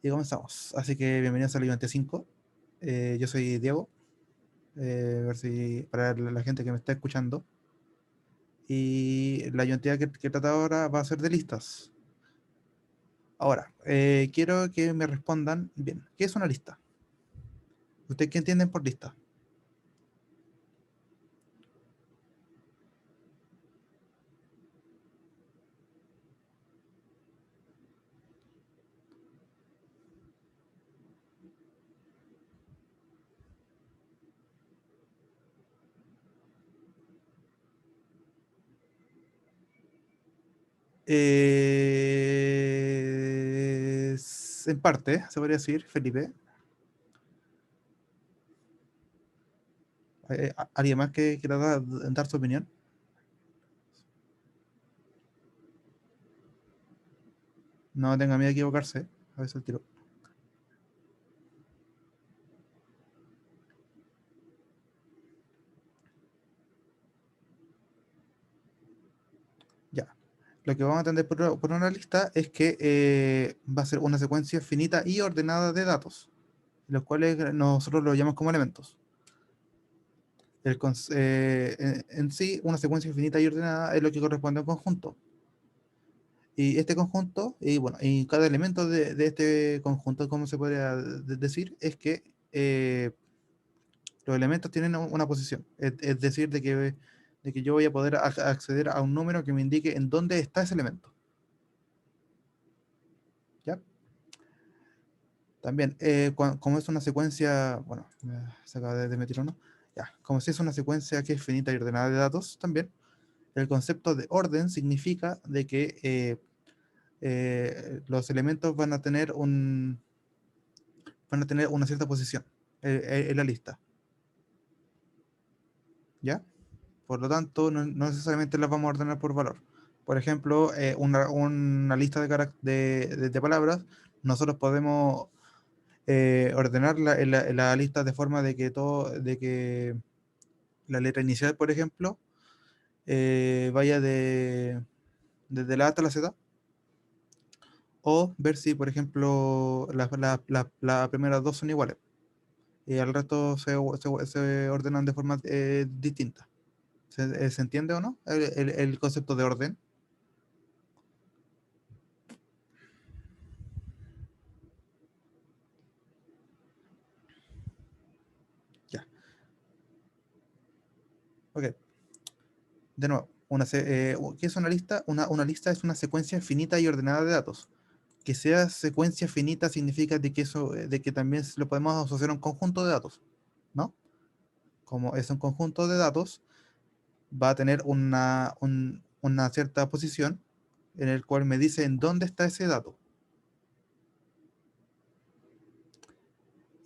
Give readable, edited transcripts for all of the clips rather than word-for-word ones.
Y comenzamos. Así que bienvenidos al Ayudante 5. Yo soy Diego. A ver si para la gente que me está escuchando. Y la ayudantía que trata ahora va a ser de listas. Ahora, quiero que me respondan bien. ¿Qué es una lista? ¿Ustedes qué entienden por lista? En parte, se podría decir, Felipe. ¿Alguien más que quiera dar su opinión? No tenga miedo a equivocarse. A veces el tiro. Ya. Lo que vamos a entender por una lista es que va a ser una secuencia finita y ordenada de datos, los cuales nosotros lo llamamos como elementos. En sí, una secuencia infinita y ordenada es lo que corresponde a un conjunto. Y este conjunto, y bueno, y cada elemento de este conjunto, como se podría decir, es que los elementos tienen una posición. Es decir, de que yo voy a poder acceder a un número que me indique en dónde está ese elemento. ¿Ya? También, como es una secuencia, bueno, se acaba de meter uno, ya, como si es una secuencia que es finita y ordenada de datos, también, el concepto de orden significa de que los elementos van a tener una cierta posición en la lista, ¿ya? Por lo tanto, no necesariamente las vamos a ordenar por valor. Por ejemplo, una lista de palabras, nosotros podemos ordenar la lista de forma de que la letra inicial, por ejemplo, vaya desde la A hasta la Z, o ver si, por ejemplo, las primeras dos son iguales y al resto se ordenan de forma distinta. ¿Se entiende o no el concepto de orden? Ya, ok. De nuevo, ¿qué es una lista? Una lista es una secuencia finita y ordenada de datos. Que sea secuencia finita significa de que también lo podemos asociar a un conjunto de datos, ¿no? Como es un conjunto de datos, va a tener una cierta posición en el cual me dice en dónde está ese dato.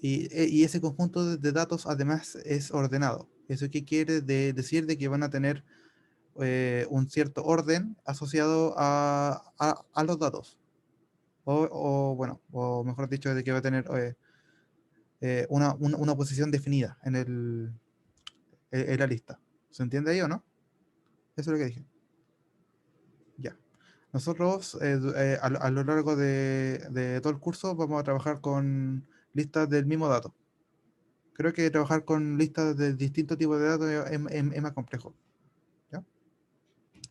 Y ese conjunto de datos además es ordenado. ¿Eso qué quiere decir? De que van a tener un cierto orden asociado a los datos. Bueno, o mejor dicho, de que va a tener una posición definida en la lista. ¿Se entiende ahí o no? Eso es lo que dije. Ya. Nosotros a lo largo de todo el curso vamos a trabajar con listas del mismo dato. Creo que trabajar con listas de distintos tipos de datos es más complejo, ¿ya?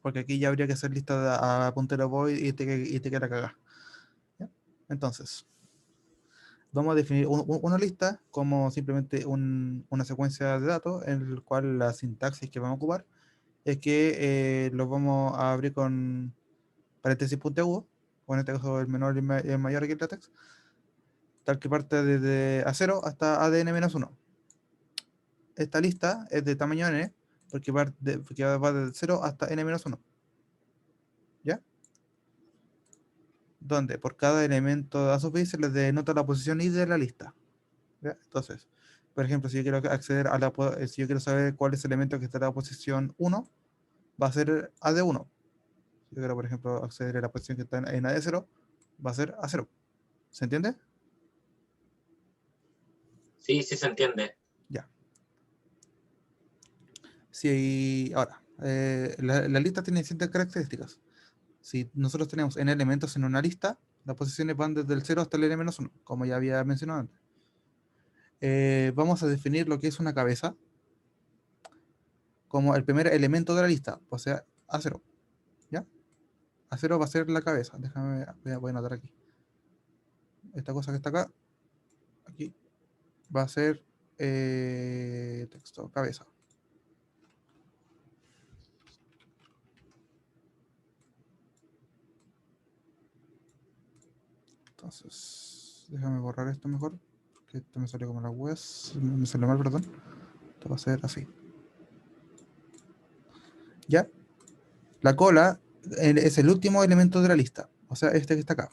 Porque aquí ya habría que hacer listas a puntero void y te queda cagada, ¿ya? Entonces, vamos a definir una lista como simplemente una secuencia de datos en el cual la sintaxis que vamos a ocupar es que los vamos a abrir con paréntesis puntiagudo, o en este caso el menor y el mayor aquí el latex, tal que parte desde A0 hasta ADN-1. Esta lista es de tamaño n, porque va desde 0 hasta n-1, ¿ya? Donde por cada elemento a su vez se les denota la posición i de la lista, ¿ya? Entonces, por ejemplo, si yo quiero acceder si yo quiero saber cuál es el elemento que está en la posición 1, va a ser AD1. Si yo quiero, por ejemplo, acceder a la posición que está en AD0, va a ser A0. ¿Se entiende? Sí, sí se entiende. Ya. Si ahora, la lista tiene distintas características. Si nosotros tenemos n elementos en una lista, Las posiciones van desde el 0 hasta el n-1, como ya había mencionado antes. Vamos a definir lo que es una cabeza como el primer elemento de la lista, o sea, A0. ¿Ya? A0 va a ser la cabeza. Déjame, voy a anotar aquí. Esta cosa que está acá, aquí, va a ser texto, cabeza. Entonces, déjame borrar esto mejor, que esto me salió como la web, me salió mal, perdón. Esto va a ser así. ¿Ya? La cola es el último elemento de la lista, o sea, este que está acá.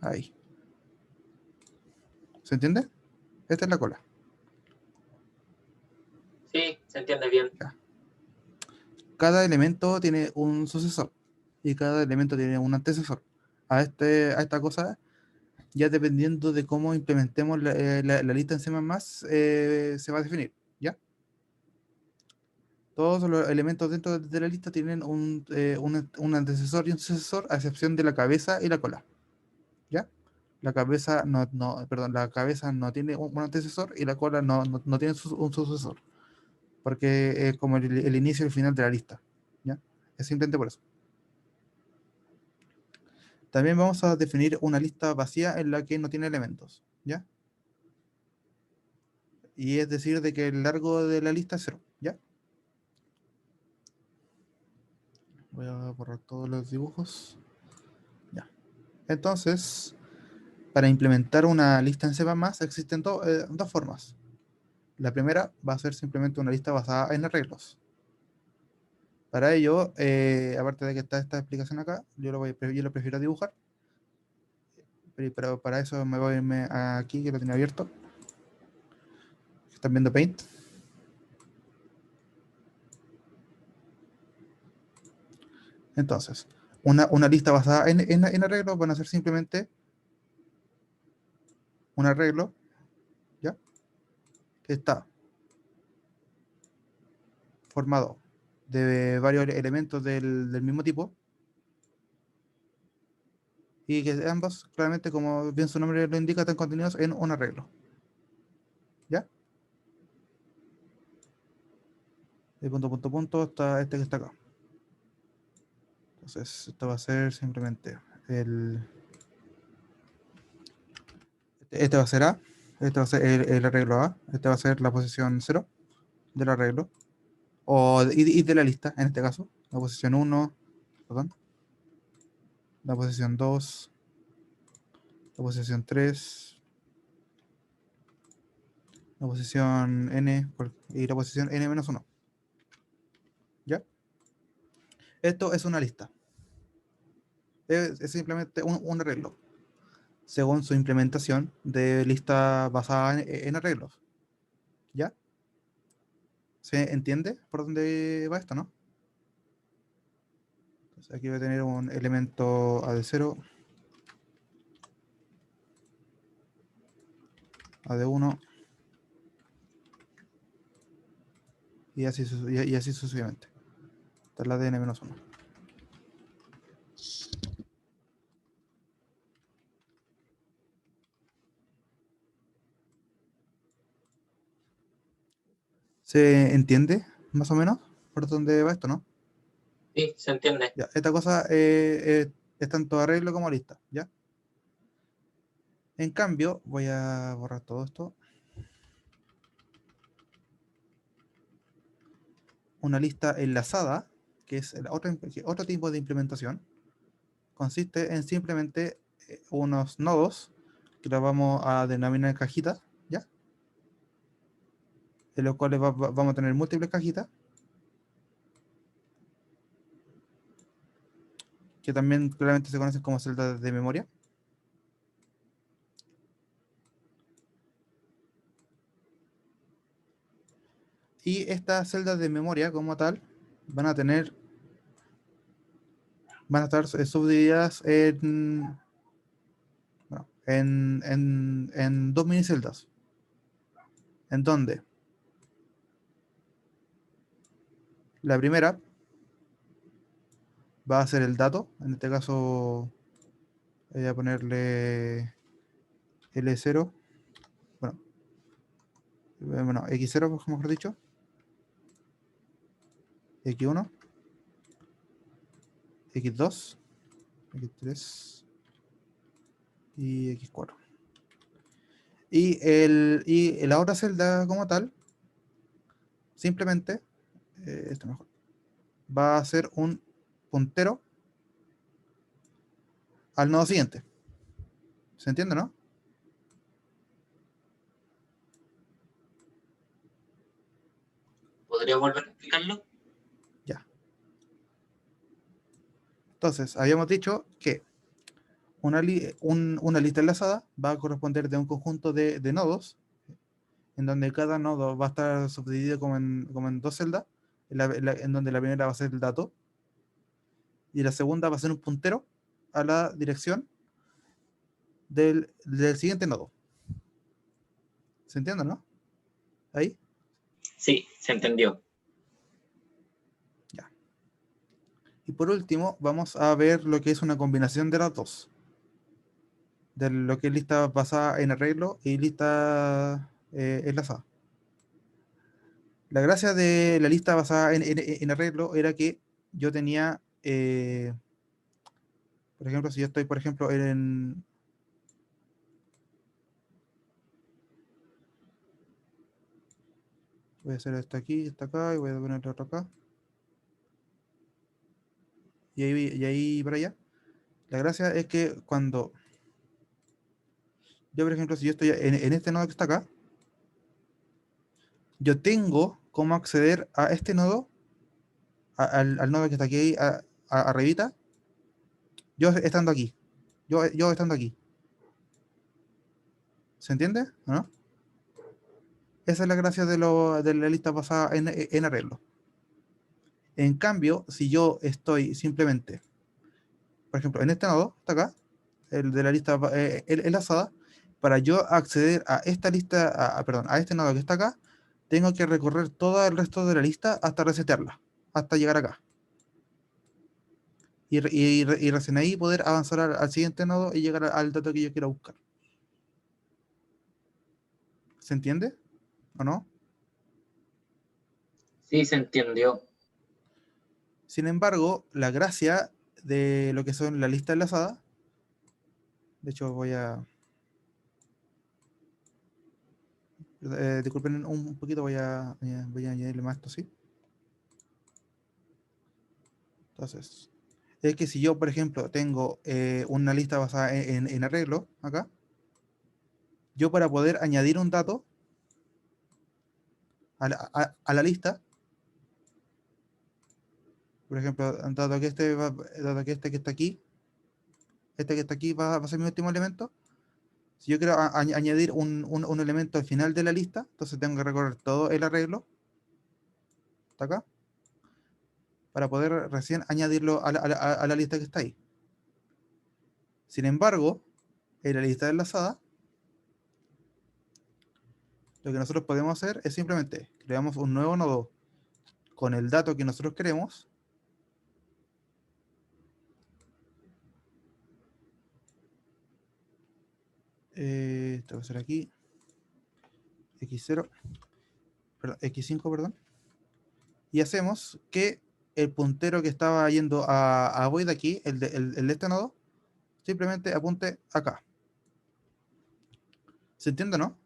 Ahí. ¿Se entiende? Esta es la cola. Sí, se entiende bien. Ya. Cada elemento tiene un sucesor y cada elemento tiene un antecesor. A esta cosa, ya dependiendo de cómo implementemos la lista en C++, se va a definir, ¿ya? Todos los elementos dentro de la lista tienen un antecesor y un sucesor, a excepción de la cabeza y la cola, ¿ya? La cabeza perdón, la cabeza no tiene un antecesor y la cola no tiene un sucesor, porque es como el inicio y el final de la lista, ¿ya? Es simplemente por eso. También vamos a definir una lista vacía en la que no tiene elementos, ¿ya? Y es decir, de que el largo de la lista es 0, ¿ya? Voy a borrar todos los dibujos. Ya. Entonces, para implementar una lista en C++ existen dos formas. La primera va a ser simplemente una lista basada en arreglos. Para ello, aparte de que está esta explicación acá, yo lo prefiero dibujar. Pero para eso me voy a irme aquí, que lo tenía abierto. Están viendo Paint. Entonces, una lista basada en arreglos van a ser simplemente un arreglo, ¿ya? Que está formado de varios elementos del mismo tipo y que ambos, claramente, como bien su nombre lo indica, están contenidos en un arreglo. ¿Ya? De punto, punto, punto, está este que está acá. Entonces, esto va a ser simplemente este va a ser A, este va a ser el arreglo A, este va a ser la posición 0 del arreglo, y de la lista, en este caso, la posición 1, perdón, la posición 2, la posición 3, la posición N y la posición N-1. ¿Ya? Esto es una lista. Es simplemente un arreglo, según su implementación de lista basada en arreglos. ¿Ya? ¿Se entiende por dónde va esto, no? Entonces aquí voy a tener un elemento AD0, AD1 y así sucesivamente. Esta es la de N-1. ¿Se entiende más o menos por dónde va esto, no? Sí, se entiende. Ya, esta cosa es tanto arreglo como lista, ¿ya? En cambio, voy a borrar todo esto. Una lista enlazada, que es otro tipo de implementación, consiste en simplemente unos nodos que los vamos a denominar cajitas, ¿ya? En los cuales vamos a tener múltiples cajitas, que también claramente se conocen como celdas de memoria. Y estas celdas de memoria como tal van a estar subdivididas bueno, en dos mini celdas, en donde La primera va a ser el dato. En este caso voy a ponerle L0. Bueno, X0, mejor dicho. X1, X2, X3 y X4. Y la otra celda como tal, simplemente, esto mejor, va a ser un puntero al nodo siguiente. ¿Se entiende, no? ¿Podría volver a explicarlo? Ya. Entonces, habíamos dicho que una lista enlazada va a corresponder de un conjunto de nodos, en donde cada nodo va a estar subdividido como en dos celdas, en donde la primera va a ser el dato, y la segunda va a ser un puntero a la dirección del siguiente nodo. ¿Se entiende, no? Ahí. Sí, se entendió. Ya. Y por último, vamos a ver lo que es una combinación de las dos. De lo que es lista basada en arreglo y lista enlazada. La gracia de la lista basada en arreglo era que yo tenía, por ejemplo, si yo estoy, por ejemplo, voy a hacer esto aquí, esto acá, y voy a poner otro acá, y ahí para allá. La gracia es que cuando yo, por ejemplo, si yo estoy en este nodo que está acá, yo tengo cómo acceder a este nodo, al nodo que está aquí arribita, yo estando aquí. Yo estando aquí. ¿Se entiende? ¿No? Esa es la gracia de la lista basada en arreglo. En cambio, si yo estoy simplemente, por ejemplo, en este nodo, está acá, el de la lista enlazada, para yo acceder a esta lista, perdón, a este nodo que está acá, tengo que recorrer todo el resto de la lista hasta resetearla, hasta llegar acá. Y recién ahí poder avanzar al siguiente nodo y llegar al dato que yo quiero buscar. ¿Se entiende? ¿O no? Sí, se entendió. Sin embargo, la gracia de lo que son la lista enlazada, de hecho disculpen un poquito, voy a añadirle más esto, ¿sí? Entonces, es que si yo, por ejemplo, tengo una lista basada en arreglo, acá, yo para poder añadir un dato a la lista, por ejemplo, dado que este que está aquí, este que está aquí va a ser mi último elemento. Si yo quiero añadir un elemento al final de la lista, entonces tengo que recorrer todo el arreglo, hasta acá, para poder recién añadirlo a la lista que está ahí. Sin embargo, en la lista enlazada, lo que nosotros podemos hacer es simplemente creamos un nuevo nodo con el dato que nosotros queremos. Esto va a ser aquí, X0, perdón, X5, perdón. Y hacemos que el puntero que estaba yendo a void aquí, el de este nodo, simplemente apunte acá. ¿Se entiende, no?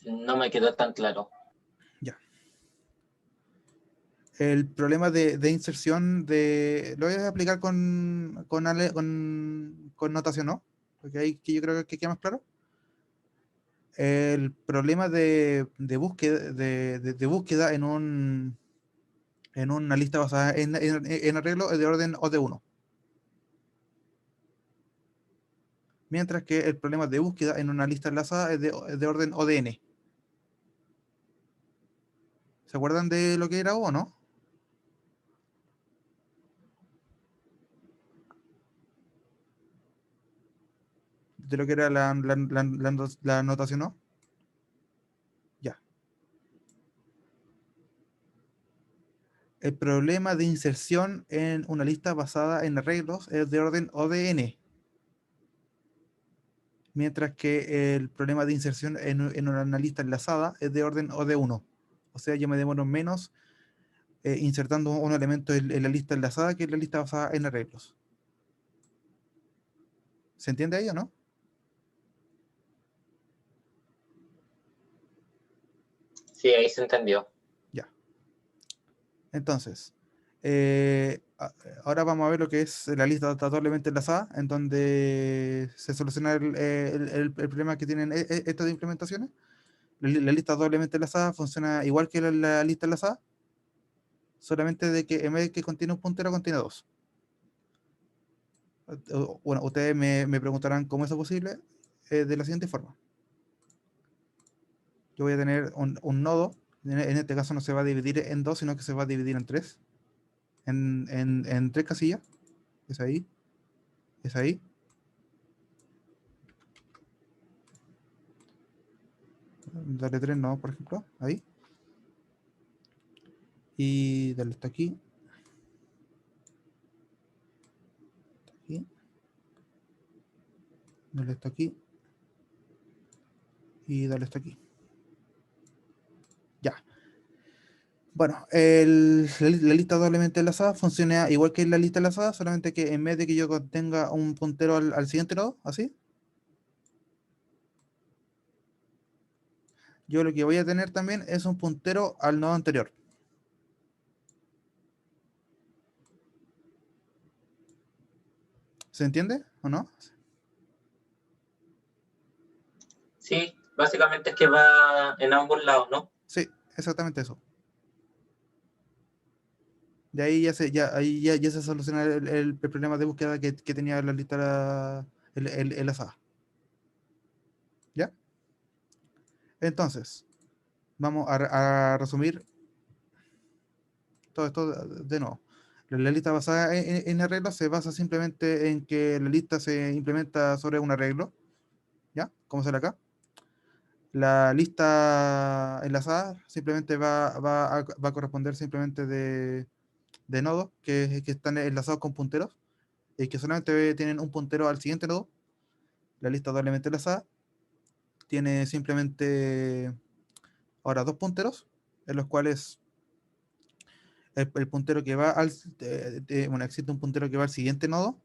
No me quedó tan claro. Ya. El problema de inserción lo voy a explicar con notación, ¿no? Porque ahí que yo creo que queda más claro. El problema de búsqueda, de búsqueda en una lista basada en arreglo es de orden O de 1. Mientras que el problema de búsqueda en una lista enlazada es de orden O de n. ¿Se acuerdan de lo que era O, no? de lo que era la anotación, ¿no? Ya. El problema de inserción en una lista basada en arreglos es de orden O de n, mientras que el problema de inserción en una lista enlazada es de orden O de 1. O sea, yo me demoro menos insertando un elemento en la lista enlazada que en la lista basada en arreglos. ¿Se entiende ahí o no? Sí, ahí se entendió. Ya. Entonces, ahora vamos a ver lo que es la lista datablemente enlazada, en donde se soluciona el problema que tienen estas implementaciones. La lista doblemente enlazada funciona igual que la lista enlazada, solamente de que en vez de que contiene un puntero, contiene dos. Bueno, ustedes me preguntarán cómo eso es posible, de la siguiente forma. Yo voy a tener un nodo, en este caso no se va a dividir en dos, sino que se va a dividir en tres, en tres casillas. Es ahí, es ahí. Dale tres nodos, por ejemplo, ahí. Y dale hasta aquí. Aquí. Dale hasta aquí. Y dale hasta aquí. Ya. Bueno, la lista doblemente enlazada funciona igual que la lista enlazada, solamente que en vez de que yo tenga un puntero al siguiente nodo, así, yo lo que voy a tener también es un puntero al nodo anterior. ¿Se entiende o no? Sí, básicamente es que va en ambos lados, ¿no? Sí, exactamente eso. De ahí ya se soluciona el problema de búsqueda que tenía la lista enlazada. ¿Ya? Entonces, vamos a resumir todo esto de nuevo. La lista basada en arreglos se basa simplemente en que la lista se implementa sobre un arreglo, ¿ya? Como sale acá. La lista enlazada simplemente va a corresponder simplemente de nodos que están enlazados con punteros y que solamente tienen un puntero al siguiente nodo. La lista doblemente enlazada tiene simplemente ahora dos punteros, en los cuales el puntero que va bueno, existe un puntero que va al siguiente nodo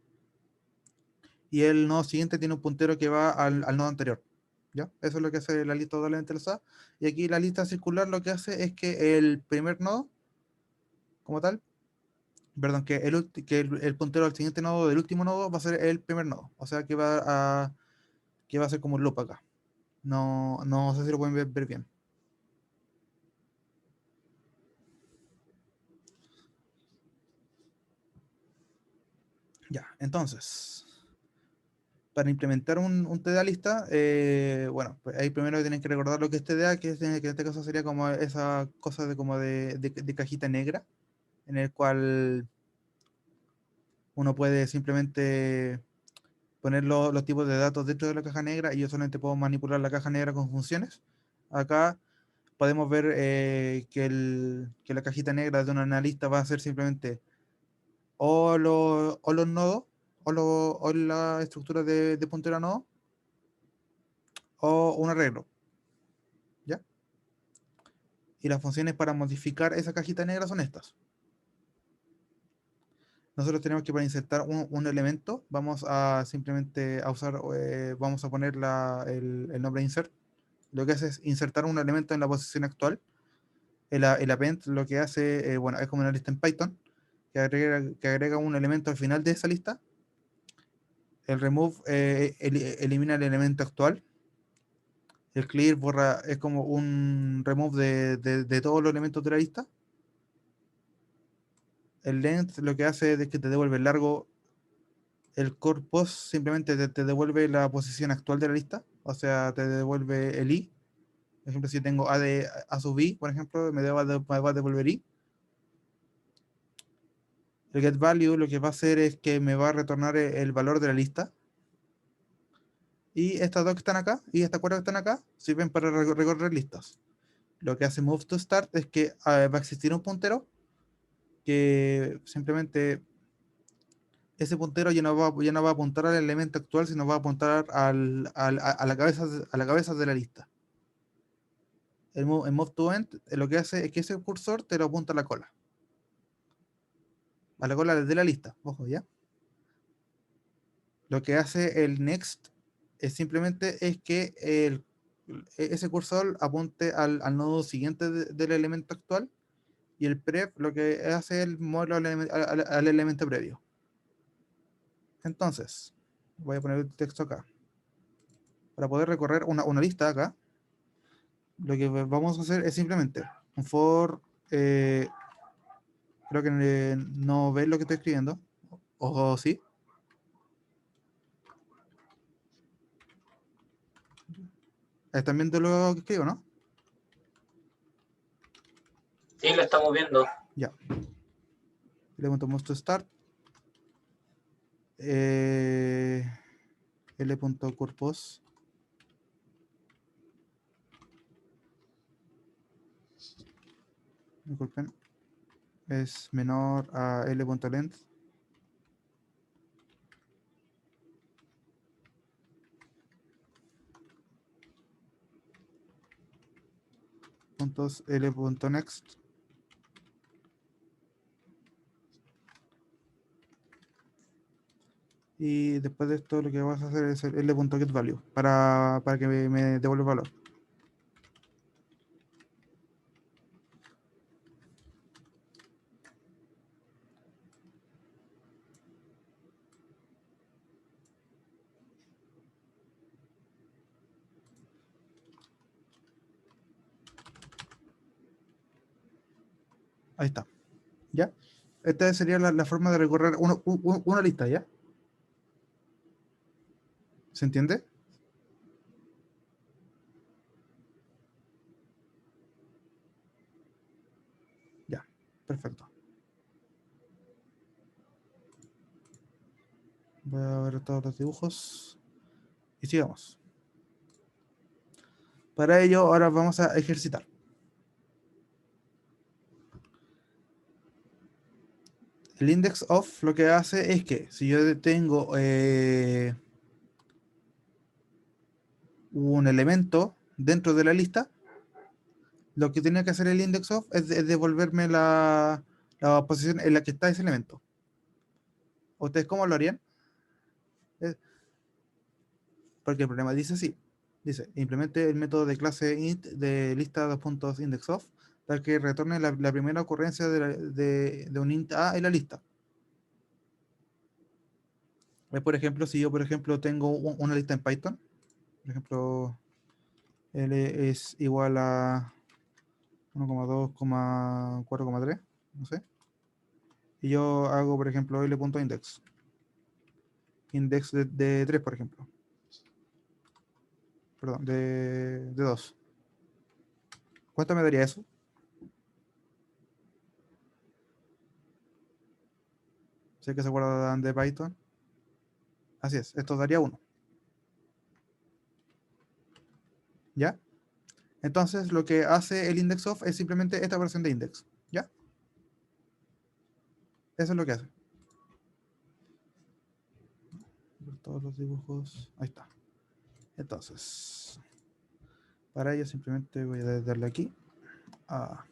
y el nodo siguiente tiene un puntero que va al nodo anterior. ¿Ya? Eso es lo que hace la lista doblemente enlazada. Y aquí la lista circular lo que hace es que el primer nodo, como tal, perdón, que el puntero al siguiente nodo del último nodo va a ser el primer nodo. O sea que va a ser como un loop acá. No sé si lo pueden ver bien. Ya, entonces, para implementar un TDA lista, bueno, pues ahí primero tienen que recordar lo que es TDA, que en este caso sería como esa cosa de cajita negra, en el cual uno puede simplemente poner los tipos de datos dentro de la caja negra y yo solamente puedo manipular la caja negra con funciones. Acá podemos ver que la cajita negra de un analista va a ser simplemente o los nodos, o la estructura de puntero a nodo, o un arreglo, ¿ya? Y las funciones para modificar esa cajita negra son estas. Nosotros tenemos que para insertar un elemento, vamos a simplemente vamos a poner el nombre insert. Lo que hace es insertar un elemento en la posición actual. El append lo que hace, bueno, es como una lista en Python, que agrega un elemento al final de esa lista. El remove elimina el elemento actual. El clear es como un remove de todos los elementos de la lista. El length lo que hace es que te devuelve el largo. El core post simplemente te devuelve la posición actual de la lista. O sea, te devuelve el i. Por ejemplo, si tengo a sub i, por ejemplo, me va a devolver i. El get value lo que va a hacer es que me va a retornar el valor de la lista. Y estas dos que están acá y estas cuatro que están acá sirven para recorrer listas. Lo que hace move to start es que va a existir un puntero que simplemente ese puntero ya no va a apuntar al elemento actual, sino va a apuntar a la cabeza de la lista. En move to end lo que hace es que ese cursor te lo apunta a la cola. A la cola de la lista, ojo, ¿ya? Lo que hace el next es simplemente es que ese cursor apunte al nodo siguiente del elemento actual, y el prep lo que hace es moverlo al elemento previo. Entonces, voy a poner el texto acá. Para poder recorrer una lista acá, lo que vamos a hacer es simplemente un for. Creo que no ves lo que estoy escribiendo. O sí. Están viendo lo que escribo, ¿no? Sí, lo estamos viendo. Ya. Le montamos to start. L.corpus. Disculpen. Es menor a L.length. Puntos L.next. Y después de esto lo que vas a hacer es el L.getValue para que me devuelva el valor. Ahí está. ¿Ya? Esta sería la forma de recorrer una lista, ¿ya? ¿Se entiende? Ya, perfecto. Voy a ver todos los dibujos y sigamos. Para ello, ahora vamos a ejercitar. El index of lo que hace es que si yo tengo un elemento dentro de la lista, lo que tiene que hacer el index of es devolverme la posición en la que está ese elemento. ¿Ustedes cómo lo harían? Porque el problema dice así. Dice, implemente el método de clase int de lista .indexOf para que retorne la primera ocurrencia de un int a en la lista. Por ejemplo, si yo, por ejemplo, tengo una lista en Python, por ejemplo, L es igual a 1,2,4,3, no sé, y yo hago, por ejemplo, L.index, index de 3, por ejemplo, perdón, de 2. ¿Cuánto me daría eso? Sé que se acuerdan de Python. Así es, esto daría 1. ¿Ya? Entonces lo que hace el index of es simplemente esta versión de index. ¿Ya? Eso es lo que hace. Todos los dibujos. Ahí está. Entonces, para ello simplemente voy a darle aquí a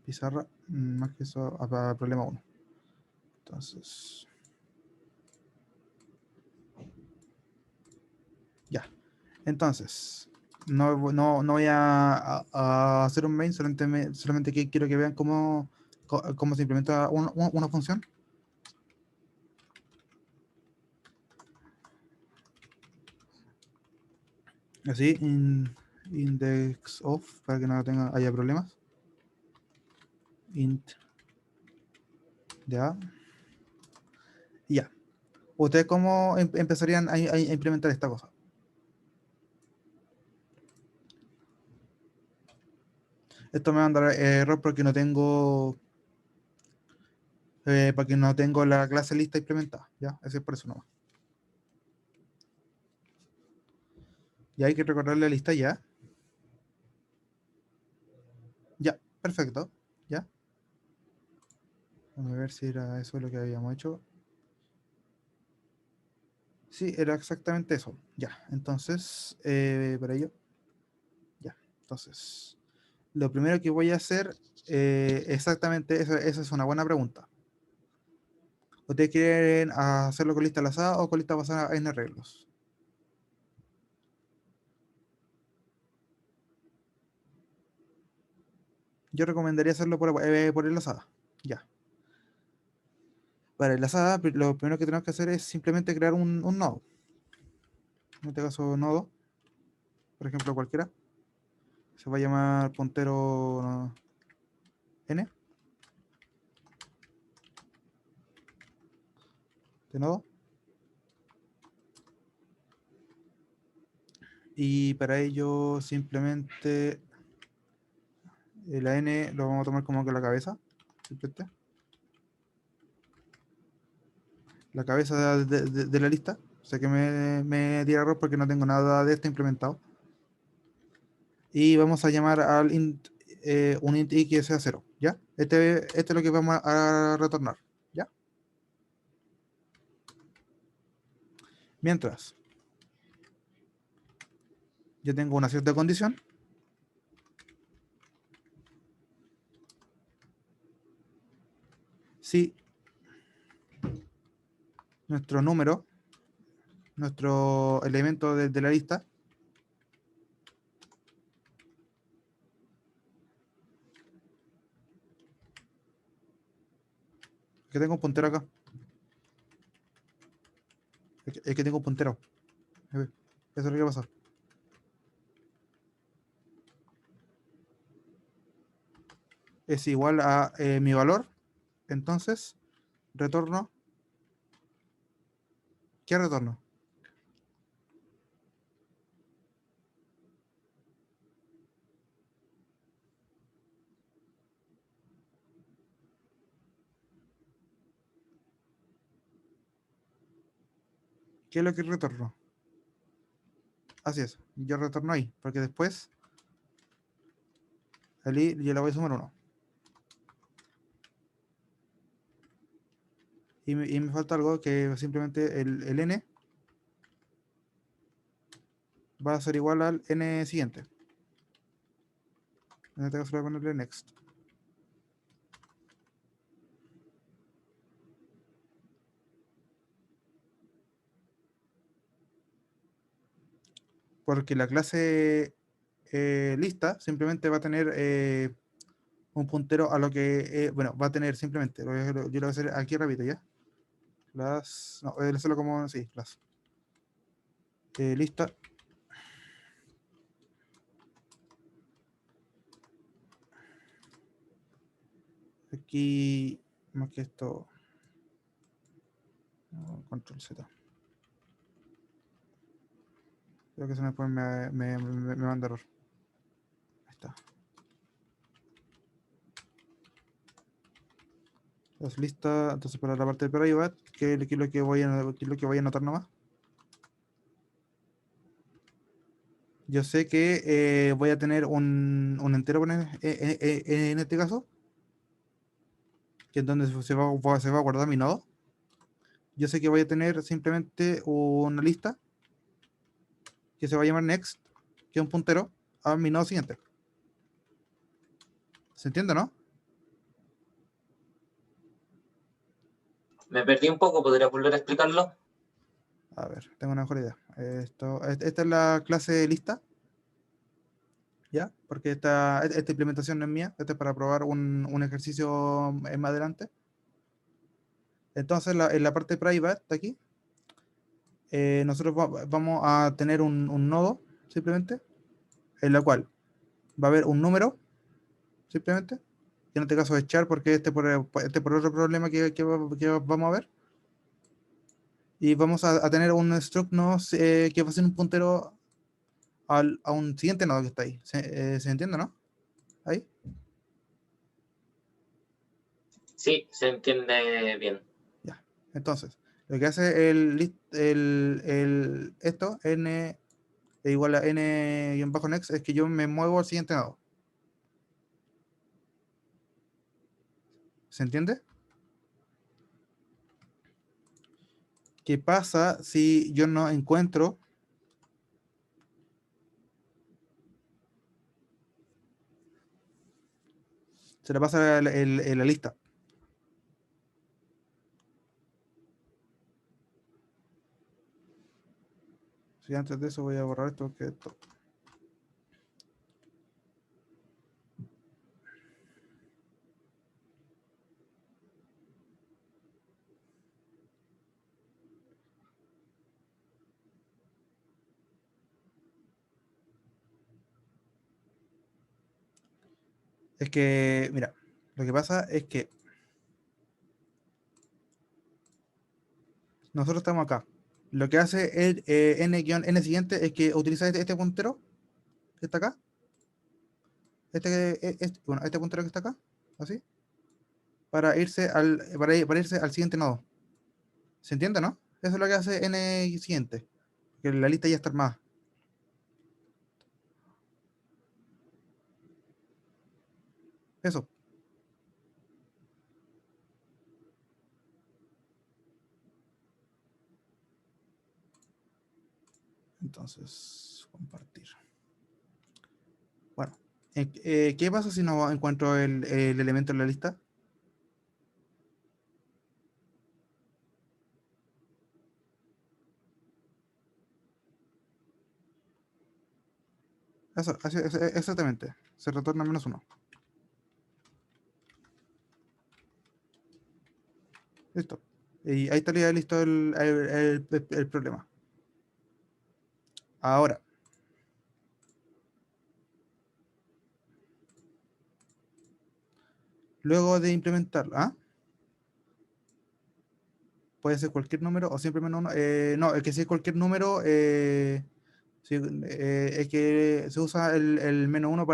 pizarra, más que eso, a problema 1. Entonces, ya. Entonces, no voy a hacer un main, solamente que quiero que vean cómo se implementa una función. Así, index of, para que no haya problemas. Int de A. Y ya. ¿Ustedes cómo empezarían a implementar esta cosa? Esto me va a dar error porque no tengo la clase lista implementada. ¿Ya? Ese es por eso nomás. Y hay que recorrer la lista ya. Ya, perfecto. Ya. Vamos a ver si era eso lo que habíamos hecho. Sí, era exactamente eso. Ya, entonces, para ello. Ya, entonces, lo primero que voy a hacer, exactamente, esa es una buena pregunta. ¿Ustedes quieren hacerlo con lista lazada o con lista basada en arreglos? Yo recomendaría hacerlo por enlazada. Ya. Para enlazada, lo primero que tenemos que hacer es simplemente crear un nodo. En este caso, nodo, por ejemplo, cualquiera. Se va a llamar puntero n de nodo. Y para ello, simplemente la n lo vamos a tomar como que la cabeza. Simplemente. La cabeza de la lista. Sé que me di error porque no tengo nada de esto implementado. Y vamos a llamar al int, un int i que sea 0, ¿ya? Este es lo que vamos a retornar, ¿ya? Mientras yo tengo una cierta condición, si nuestro número, nuestro elemento de la lista, que tengo un puntero acá, es que tengo un puntero, eso es lo que pasa. Es igual a mi valor, entonces retorno, ¿qué retorno? ¿Qué es lo que retorno? Así es, yo retorno ahí, porque después ahí yo le voy a sumar 1. Y me falta algo que simplemente el n va a ser igual al n siguiente. En este caso voy a ponerle next. Porque la clase lista simplemente va a tener un puntero a lo que, bueno, va a tener simplemente, yo lo voy a hacer aquí rápido ya. Las, no, hacerlo como, sí, las. Lista. Aquí, más que esto, no, control Z. Creo que se me, me manda error. Ahí está. Las listas, entonces para la parte de private, que es lo que voy qué es lo que voy a anotar nomás. Yo sé que voy a tener un entero en este caso, que es donde se va a guardar mi nodo. Yo sé que voy a tener simplemente una lista que se va a llamar next, que es un puntero a mi nodo siguiente. ¿Se entiende, no? Me perdí un poco, ¿podría volver a explicarlo? A ver, tengo una mejor idea. Esta es la clase lista, ¿ya? Porque esta implementación no es mía, esta es para probar un ejercicio más adelante. Entonces, en la parte private de aquí, nosotros vamos a tener un nodo, simplemente, en la cual va a haber un número, simplemente, que en este caso es char, porque este por otro problema que vamos a ver. Y vamos a tener un struct nodo que va a ser un puntero a un siguiente nodo que está ahí. ¿Se entiende, no? Ahí. Sí, se entiende bien. Ya. Entonces, lo que hace esto, n es igual a n-next, es que yo me muevo al siguiente nodo. ¿Se entiende? ¿Qué pasa si yo no encuentro? Se le pasa la lista. Si antes de eso voy a borrar esto, que esto. Es que, mira, lo que pasa es que nosotros estamos acá. Lo que hace el n siguiente es que utiliza este puntero que está acá. Bueno, este puntero que está acá, así, para irse al siguiente nodo. ¿Se entiende, no? Eso es lo que hace n siguiente. Que la lista ya está armada. Eso. Entonces, compartir. Bueno, ¿qué pasa si no encuentro el elemento en la lista? Eso, exactamente. Se retorna -1. Listo. Y ahí estaría listo el problema. Ahora, luego de implementarlo, ¿ah? Puede ser cualquier número o siempre -1. No, es que si es cualquier número, sí, es que se usa el -1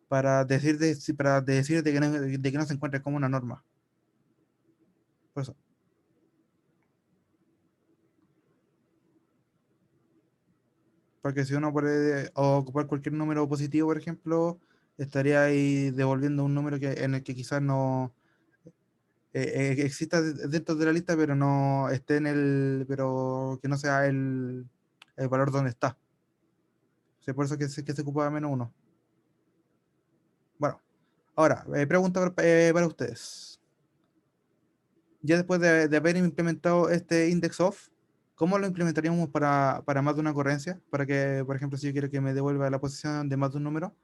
para decir de que no se encuentra como una norma. Por eso. Porque si uno puede ocupar cualquier número positivo, por ejemplo, estaría ahí devolviendo un número en el que quizás no exista dentro de la lista, pero no esté pero que no sea el valor donde está. O sea, por eso que se ocupa -1. Bueno, ahora, pregunta para ustedes. Ya después de haber implementado este index of, ¿cómo lo implementaríamos para más de una ocurrencia? Para que, por ejemplo, si yo quiero que me devuelva la posición de más de un número.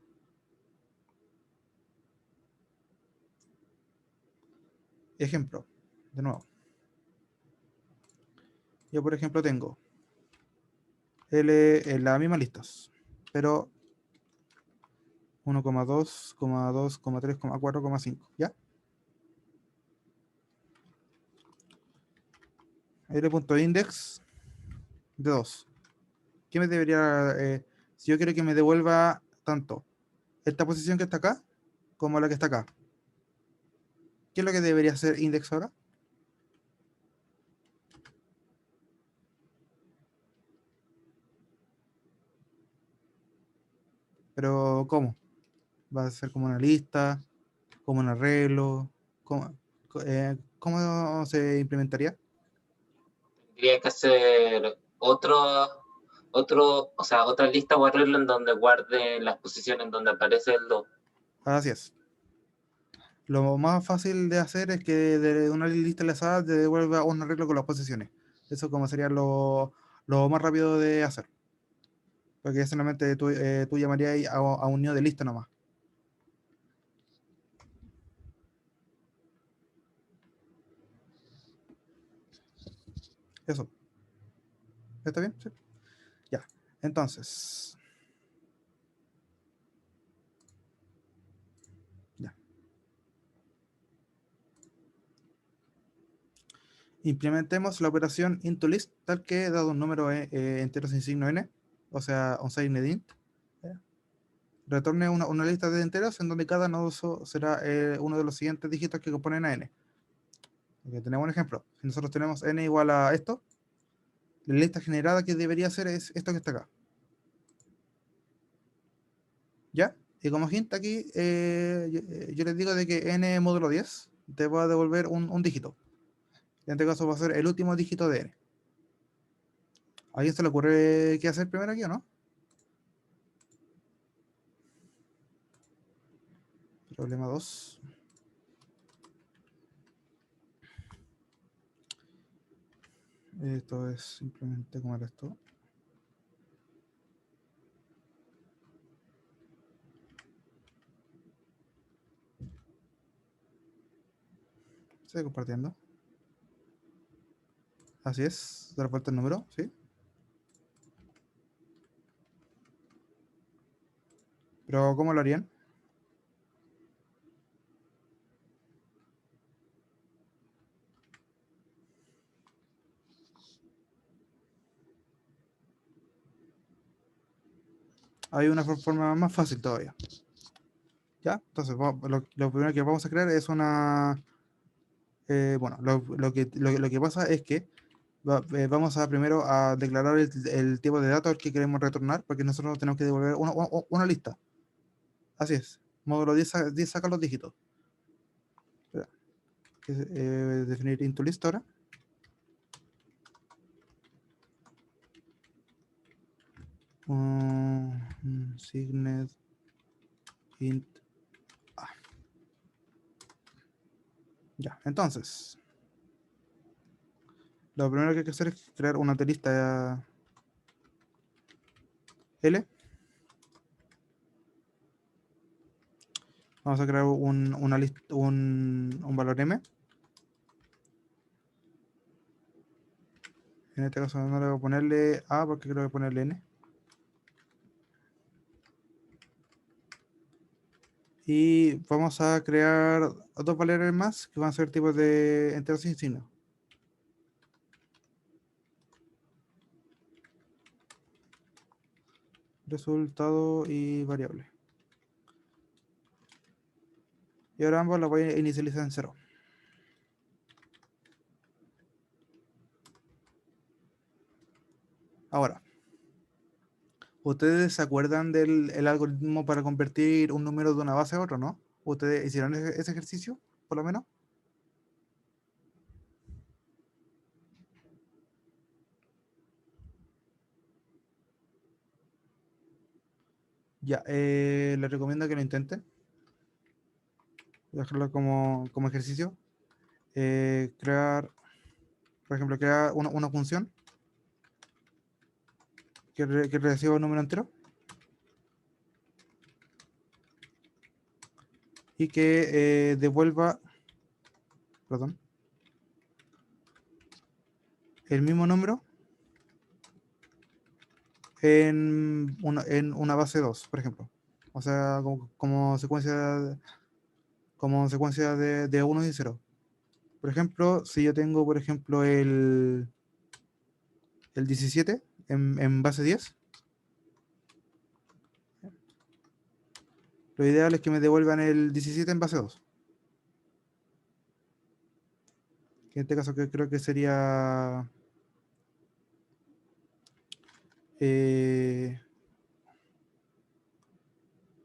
Ejemplo, de nuevo. Yo, por ejemplo, tengo en las mismas listas, pero 1,2, 2, 3, 4, 5, ¿ya? L.index de 2. ¿Qué me debería, si yo quiero que me devuelva tanto esta posición que está acá como la que está acá? ¿Qué es lo que debería hacer index ahora? Pero ¿cómo? ¿Va a ser como una lista, como un arreglo? ¿Cómo se implementaría? Tendría que hacer o sea, otra lista o arreglo en donde guarde las posiciones en donde aparece el 2. Así es. Lo más fácil de hacer es que de una lista enlazada te devuelva un arreglo con las posiciones. Eso como sería lo más rápido de hacer. Porque solamente tú llamarías ahí a un nido de lista nomás. Eso. ¿Está bien? Sí. Ya. Entonces. Ya. Implementemos la operación intoList tal que dado un número entero sin signo n, o sea, unsigned int, retorne una lista de enteros en donde cada nodo será uno de los siguientes dígitos que componen a n. Tenemos un ejemplo. Si nosotros tenemos n igual a esto, La lista generada que debería ser es esto que está acá. ¿Ya? Y como hint aquí, yo les digo de que n módulo 10 te va a devolver un dígito. En este caso va a ser el último dígito de n. ¿A alguien se le ocurre qué hacer primero aquí o no? Problema 2. Esto es simplemente como era esto. Sigue compartiendo. Así es. Dar vuelta el número, ¿sí? Pero ¿cómo lo harían? Hay una forma más fácil todavía. ¿Ya? Entonces, lo primero que vamos a crear es una... bueno, lo que pasa es que vamos a primero a declarar el tipo de datos al que queremos retornar, porque nosotros tenemos que devolver una lista. Así es. Módulo 10 saca los dígitos. Espera, definir into list ahora. Signet int a. Ya, entonces, lo primero que hay que hacer es crear una lista L. Vamos a crear un valor M. En este caso no le voy a ponerle A porque creo que ponerle N. Y vamos a crear dos valores más que van a ser tipos de enteros sin signo. Resultado y variable. Y ahora ambos los voy a inicializar en 0. Ahora, ¿ustedes se acuerdan del el algoritmo para convertir un número de una base a otro, no? ¿Ustedes hicieron ese ejercicio, por lo menos? Ya, les recomiendo que lo intenten. Voy a dejarlo como ejercicio. Crear, por ejemplo, crear una función que reciba un número entero y que devuelva, perdón, el mismo número en una base 2, por ejemplo. O sea, como secuencia de 1 y 0. Por ejemplo, si yo tengo, por ejemplo, el 17 en base 10, lo ideal es que me devuelvan el 17 en base 2. Que en este caso que creo que sería... creo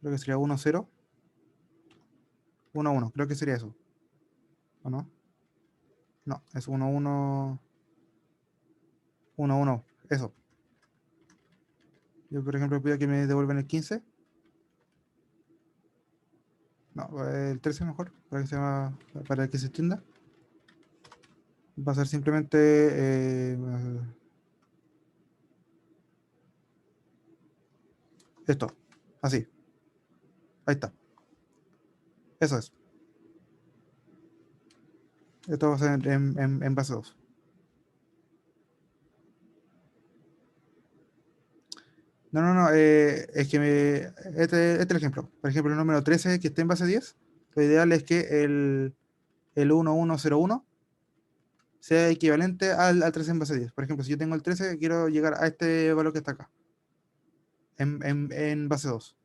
que sería 1, 0, 1, 1. Creo que sería eso. ¿O no? No, es 1, 1, 1, 1. Eso. Yo, por ejemplo, pido que me devuelvan el 15. No, el 13 mejor, para que se entienda. Va a ser simplemente esto. Así. Ahí está. Eso es. Esto va a ser en base 2. No, no, no. Es que este es el ejemplo. Por ejemplo, el número 13 que esté en base 10. Lo ideal es que el 1101 sea equivalente al 13 en base 10. Por ejemplo, si yo tengo el 13, quiero llegar a este valor que está acá. En base 2.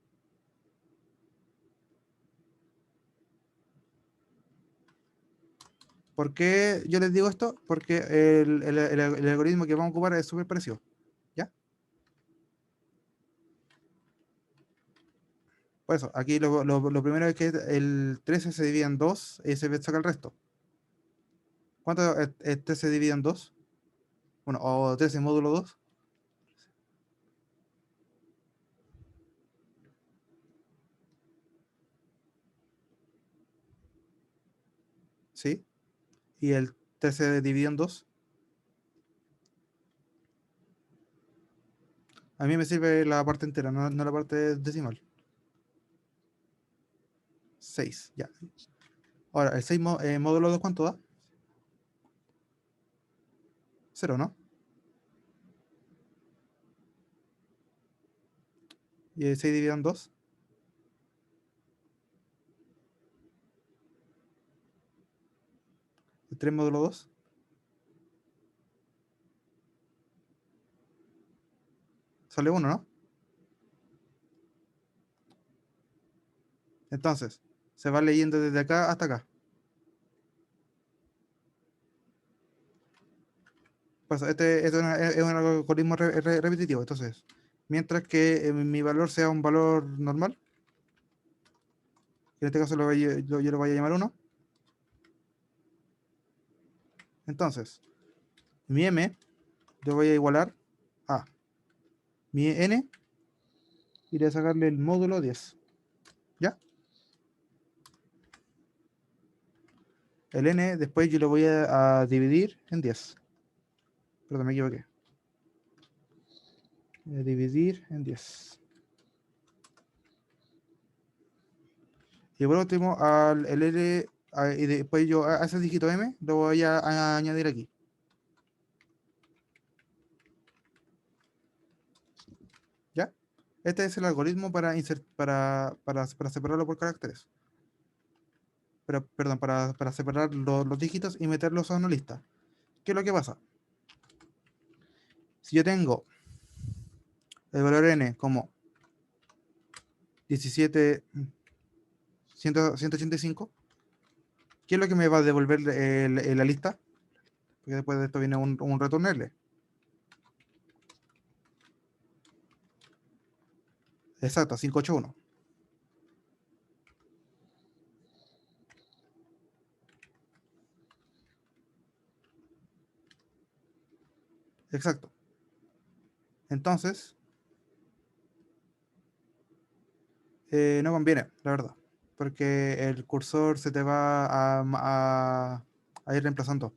¿Por qué yo les digo esto? Porque el algoritmo que vamos a ocupar es súper parecido. ¿Ya? Por eso, aquí lo primero es que el 13 se divide en 2 y se saca el resto. ¿Cuánto este se divide en 2? Bueno, o 13 módulo 2. ¿Sí? Y el 13 se divide en 2. A mí me sirve la parte entera, no la parte decimal. 6, ya. Ahora, el 6 módulo 2, ¿cuánto da? 0, ¿no? Y el 6 dividido en 2. El 3 módulo 2. Sale 1, ¿no? Entonces, se va leyendo desde acá hasta acá. Pues este es un algoritmo repetitivo. Entonces, mientras que mi valor sea un valor normal, que en este caso yo lo voy a llamar 1. Entonces, mi m lo voy a igualar a mi n, iré a sacarle el módulo 10. ¿Ya? El n después yo lo voy a dividir en 10. Perdón, me equivoqué. Voy a dividir en 10. Y por último, el L, y después yo a ese dígito M lo voy a añadir aquí. ¿Ya? Este es el algoritmo para separarlo por caracteres. Perdón, para separar los dígitos y meterlos a una lista. ¿Qué es lo que pasa? Si yo tengo el valor n como 17, 185, ¿qué es lo que me va a devolver la lista? Porque después de esto viene un retornarle. Exacto, 581. Exacto. Entonces, no conviene, la verdad. Porque el cursor se te va a ir reemplazando.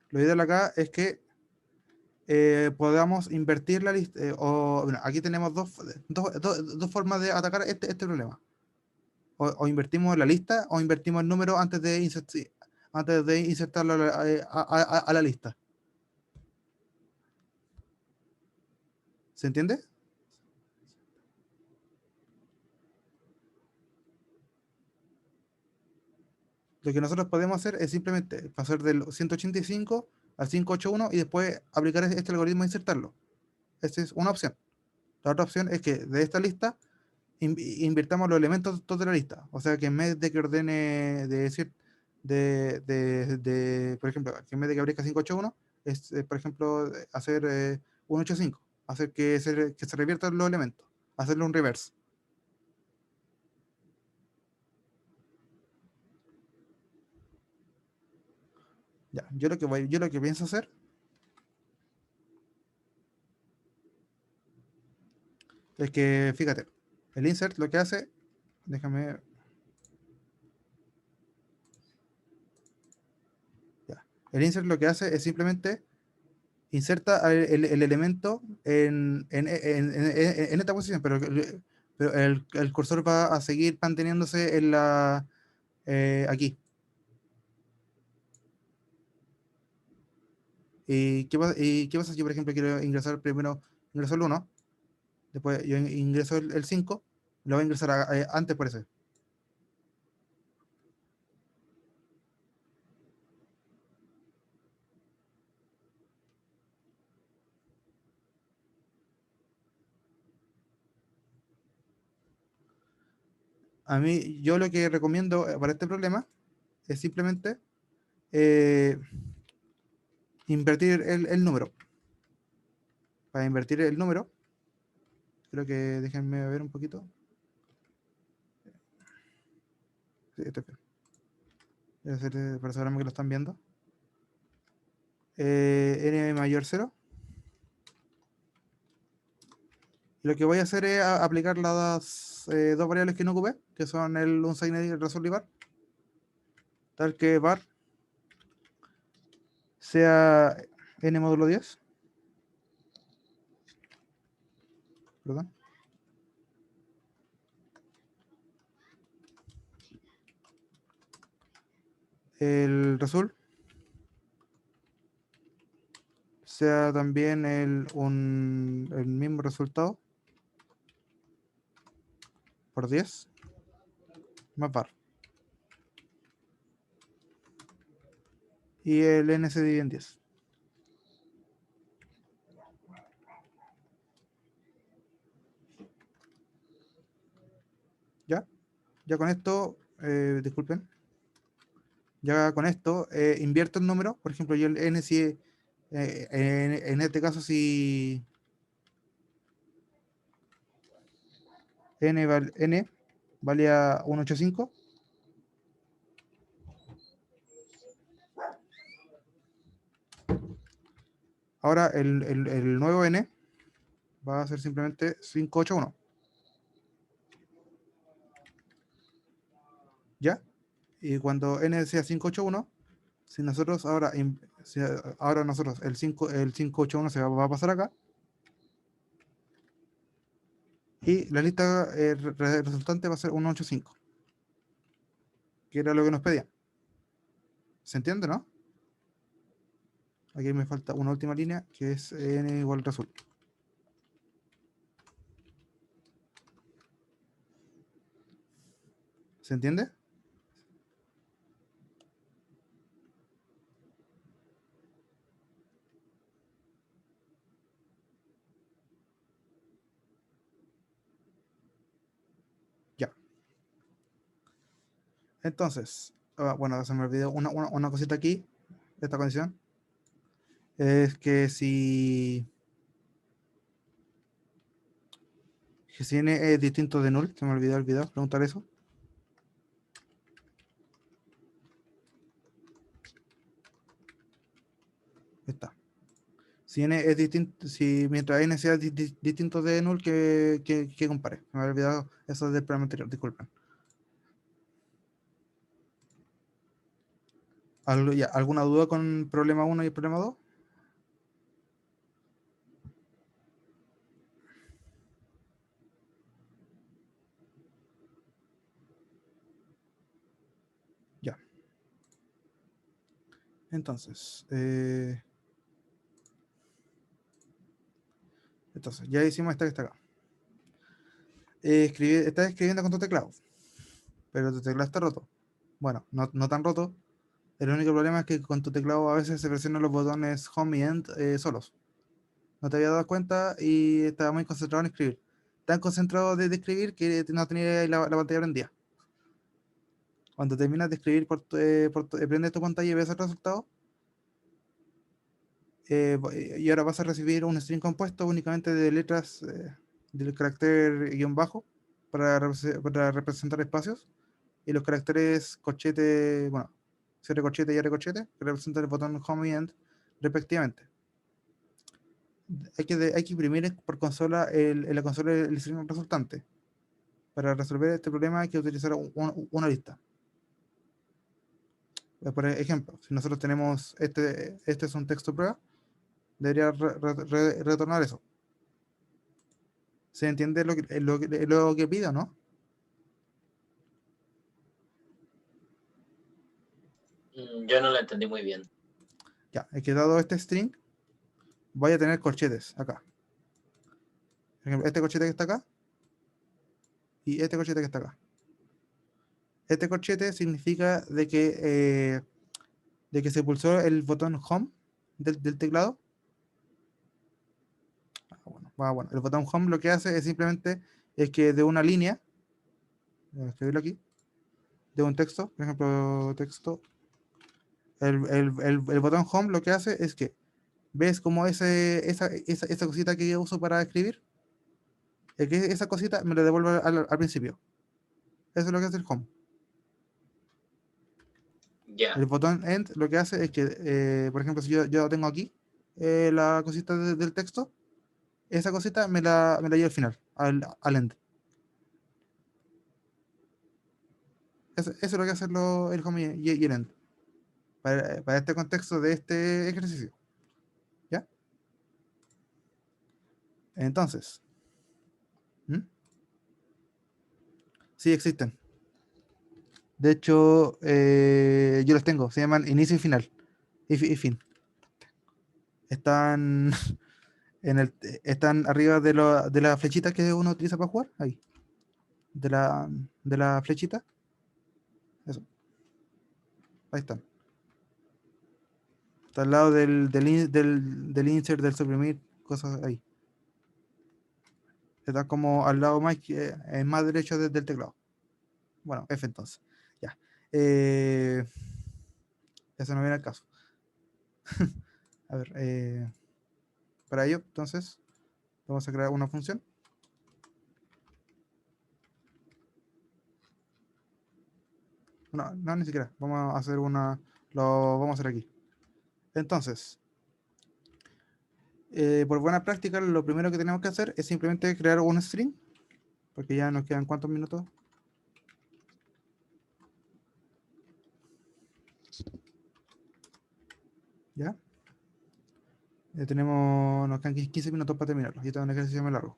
Lo ideal acá es que podamos invertir la lista. Bueno, aquí tenemos dos formas de atacar este problema. O invertimos la lista o invertimos el número antes de insertarlo a la lista. ¿Se entiende? Lo que nosotros podemos hacer es simplemente pasar del 185 al 581 y después aplicar este algoritmo e insertarlo. Esa es una opción. La otra opción es que de esta lista invirtamos los elementos todos de la lista. O sea que en vez de que ordene de decir, por ejemplo, que en vez de que aparezca 581, es, por ejemplo, hacer 185, hacer que se reviertan los elementos, hacerle un reverse. Ya, yo lo que pienso hacer es que, fíjate, el insert lo que hace, déjame, ya, el insert lo que hace es simplemente inserta el elemento en esta posición, pero el cursor va a seguir manteniéndose aquí. ¿Y qué pasa si, por ejemplo, quiero ingresar primero, ingreso el 1, después yo ingreso el 5, lo voy a ingresar antes por eso? A mí, yo lo que recomiendo para este problema es simplemente eh, invertir el número. Para invertir el número, creo que déjenme ver un poquito. Sí, debe ser, para asegurarme que lo están viendo. N mayor 0. Lo que voy a hacer es aplicar las dos variables que no ocupé, que son el unsigned y el result var, tal que var sea n módulo 10, perdón, el result sea también el mismo resultado por 10 más var, y el n se divide en 10. ¿Ya? Ya con esto, disculpen, ya con esto invierto el número. Por ejemplo, yo el n si, en este caso si n valía 185, ahora el nuevo n va a ser simplemente 581. ¿Ya? Y cuando n sea 581, si nosotros ahora, ahora nosotros el 581 se va a pasar acá, y la lista resultante va a ser 185, que era lo que nos pedían. ¿Se entiende, no? Aquí me falta una última línea, que es n igual result. ¿Se entiende? Ya. Entonces, bueno, se me olvidó una cosita aquí, esta condición, es que si n es distinto de null, se me olvidó preguntar eso. Está. Si n es distinto, si mientras n sea distinto de null, que compare. Me había olvidado eso del programa anterior, disculpen. ¿Alguna duda con problema 1 y problema 2? Ya. Entonces, ya hicimos esta que está acá. Estás escribiendo con tu teclado, pero tu teclado está roto. Bueno, no tan roto. El único problema es que con tu teclado a veces se presionan los botones Home y End solos. No te había dado cuenta y estaba muy concentrado en escribir. Tan concentrado de escribir que no tenía la pantalla prendida. Cuando terminas de escribir prendes tu pantalla y ves el resultado, y ahora vas a recibir un string compuesto únicamente de letras del carácter guión bajo para representar espacios, y los caracteres corchete, bueno, cierre corchete y abre corchete, que representan el botón Home y End respectivamente. Hay que imprimir por consola en la consola el string resultante. Para resolver este problema hay que utilizar una lista. Por ejemplo, si nosotros tenemos este es un texto prueba, debería retornar eso. ¿Se entiende lo que pido, no? Yo no lo entendí muy bien. Ya, he que dado este string, voy a tener corchetes acá. Por ejemplo, este corchete que está acá y este corchete que está acá. Este corchete significa de que se pulsó el botón Home del teclado. Bueno, el botón Home lo que hace es simplemente es que de una línea Voy a escribirlo aquí, de un texto, por ejemplo, texto. El botón home lo que hace es que ves como esa cosita que yo uso para escribir, que esa cosita me lo devuelve al principio. Eso es lo que hace el home. Ya, El botón end lo que hace es que, por ejemplo, si yo tengo aquí la cosita del texto, esa cosita me la lleva al final, al end. Eso es lo que hace el home y el end. Para este contexto de este ejercicio. ¿Ya? Entonces, ¿mm? Sí existen. De hecho, yo los tengo. Se llaman inicio y final. Y fin. Están están arriba de la flechita que uno utiliza para jugar. Ahí. De la flechita. Eso. Ahí están. Está al lado del insert, del suprimir, cosas ahí. Está como al lado más derecho del teclado. Bueno, F entonces. Ya. Eh, Eso no viene al caso. A ver, para ello, entonces, vamos a crear una función. No, no, ni siquiera. Vamos a hacer una. Lo vamos a hacer aquí. Entonces, por buena práctica, lo primero que tenemos que hacer es simplemente crear un string. Porque ya nos quedan cuántos minutos. ¿Ya? Nos quedan 15 minutos para terminarlo. Y este es un ejercicio muy largo.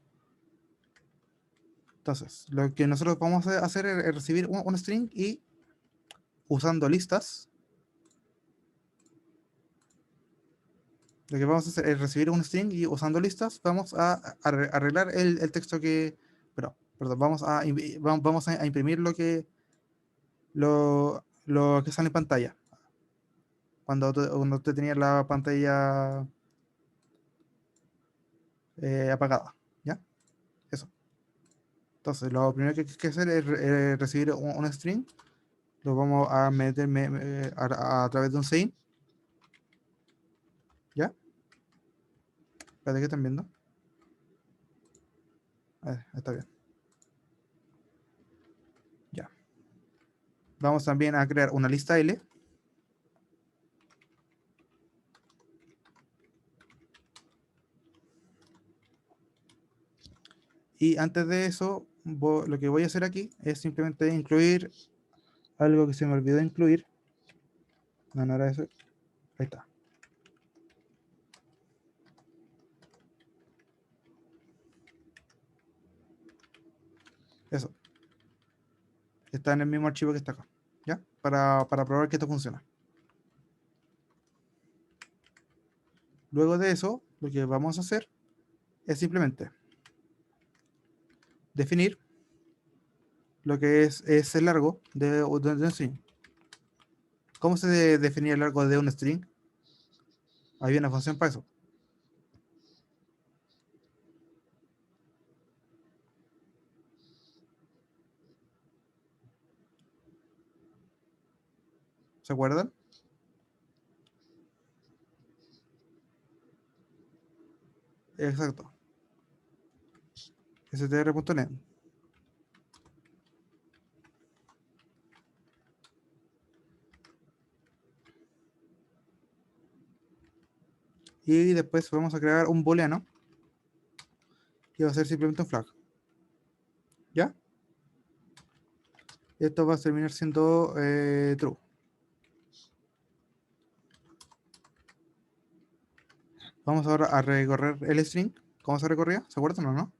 Entonces, lo que nosotros vamos a hacer es recibir un string y usando listas, lo que vamos a hacer es recibir un string y usando listas vamos a arreglar el texto que... Perdón, vamos a imprimir lo que sale en pantalla. Cuando usted tenía la pantalla apagada. ¿Ya? Eso. Entonces, lo primero que hay que hacer es recibir un string. Lo vamos a meter a través de un sein. ¿Ya? Espérate que están viendo. Está bien. Ya. Vamos también a crear una lista L. Y antes de eso, lo que voy a hacer aquí es simplemente incluir algo que se me olvidó incluir. No, no era eso. Ahí está. Eso. Está en el mismo archivo que está acá. ¿Ya? Para probar que esto funciona. Luego de eso, lo que vamos a hacer es simplemente definir lo que es el largo de un string. ¿Cómo se definía el largo de un string? Hay una función para eso. ¿Se acuerdan? Exacto. str.net. Y después vamos a crear un booleano que va a ser simplemente un flag. ¿Ya? Esto va a terminar siendo true. Vamos ahora a recorrer el string. ¿Cómo se recorría? ¿Se acuerdan o no?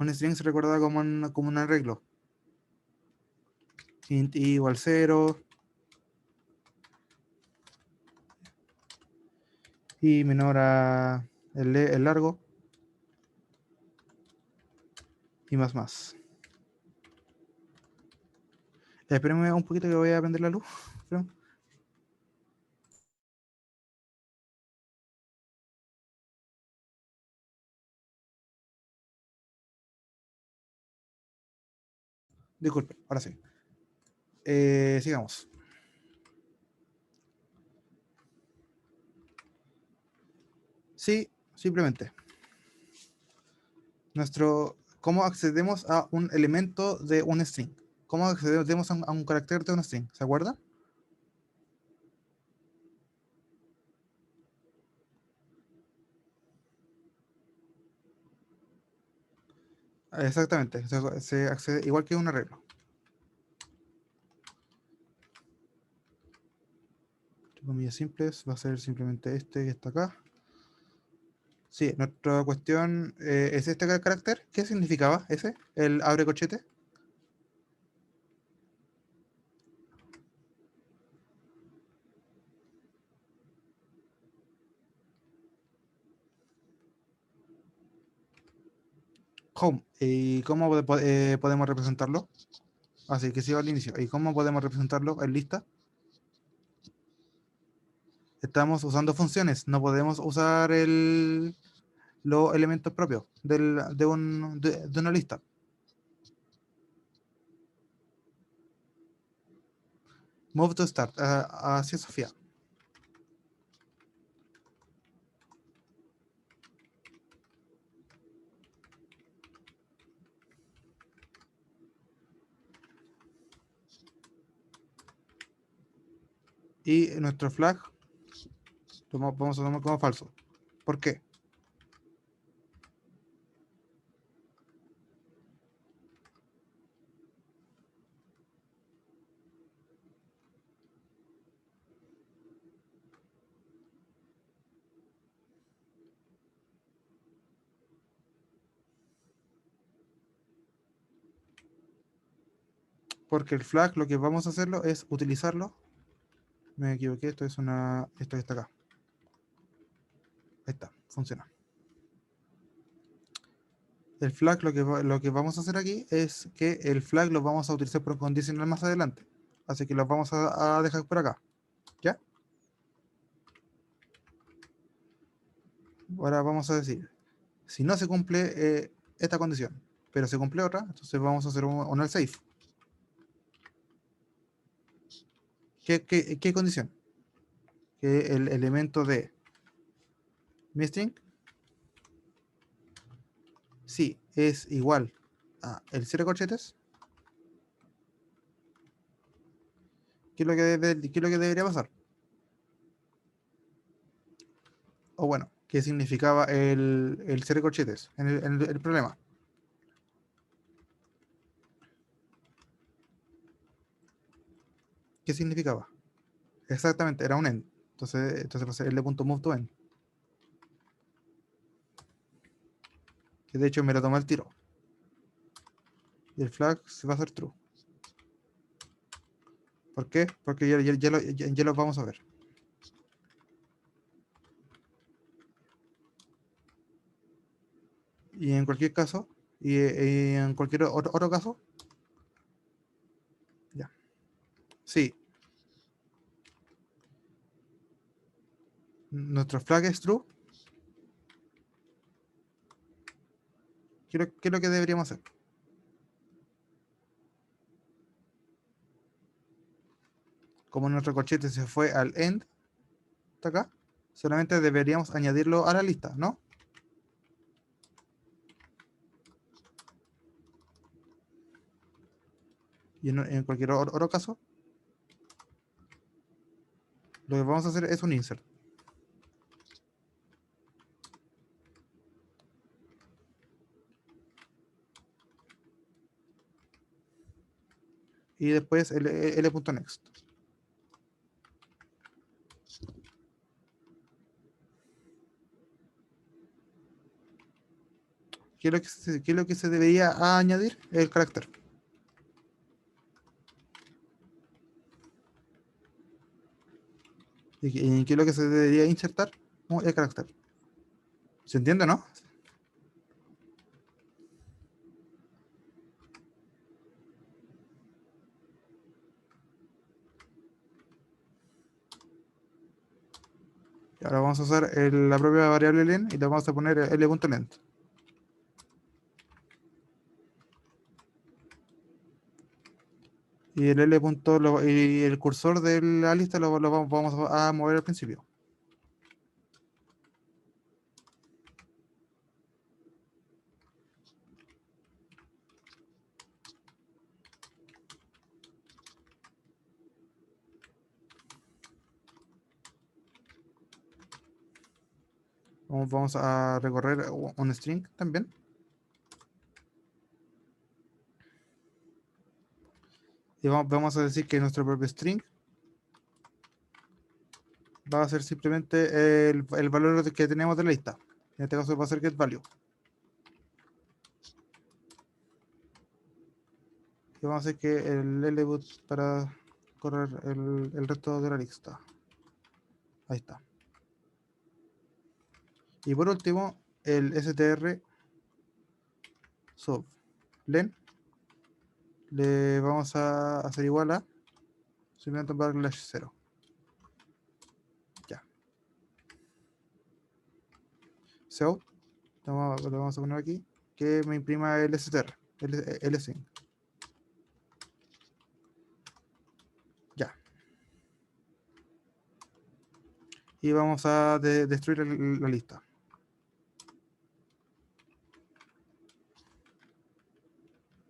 Un string se recuerda como un arreglo. Int i igual 0. Y menor a el largo. Y más. Espérenme un poquito que voy a prender la luz. Esperen. Disculpe, ahora sí. Sigamos. Sí, simplemente. ¿Cómo accedemos a un elemento de un string? ¿Cómo accedemos a un carácter de un string? ¿Se acuerdan? Exactamente. Se accede igual que un arreglo. Entre comillas simples, va a ser simplemente este que está acá. Sí, nuestra cuestión es este carácter. ¿Qué significaba ese? El abre cochete. Home. ¿Y cómo podemos representarlo? Así que sigo al inicio. ¿Y cómo podemos representarlo en lista? Estamos usando funciones, no podemos usar los elementos propios de una lista. Move to start, así es, Sofía. Y nuestro flag vamos a tomar como falso. ¿Por qué? Porque el flag lo que vamos a hacerlo es utilizarlo. Me equivoqué, esto está acá. Ahí está, funciona. El flag lo que vamos a hacer aquí es que el flag lo vamos a utilizar por condicional más adelante. Así que lo vamos a dejar por acá. ¿Ya? Ahora vamos a decir, si no se cumple esta condición, pero se cumple otra, entonces vamos a hacer un else safe. ¿Qué condición? Que el elemento de mi string sí es igual a el cero corchetes. ¿Qué es lo qué es lo que debería pasar? O bueno, ¿qué significaba el cero corchetes en el problema? ¿Qué significaba? Exactamente, era un end. Entonces va a ser l.move to end. Que de hecho me lo tomó el tiro. Y el flag se va a hacer true. ¿Por qué? Porque ya lo vamos a ver. Y en cualquier caso, y en cualquier otro caso, ya. Sí, nuestro flag es true. ¿Qué es lo que deberíamos hacer? Como nuestro corchete se fue al end, está acá, solamente deberíamos añadirlo a la lista, ¿no? Y en cualquier otro caso, lo que vamos a hacer es un insert. Y después l.next. ¿Qué es lo que se debería añadir? El carácter. ¿Y qué es lo que se debería insertar? El carácter. ¿Se entiende, no? Y ahora vamos a usar la propia variable len y le vamos a poner l.length. Y el L punto y el cursor de la lista lo vamos a mover al principio. Vamos a recorrer un string también. Y vamos a decir que nuestro propio string va a ser simplemente el valor que tenemos de la lista. En este caso va a ser getValue. Y vamos a hacer que el lboot para correr el resto de la lista. Ahí está. Y por último, el str sub len le vamos a hacer igual a simplemente un backslash 0. Ya. So, lo vamos a poner aquí que me imprima el str, el string. Ya. Y vamos a destruir la lista.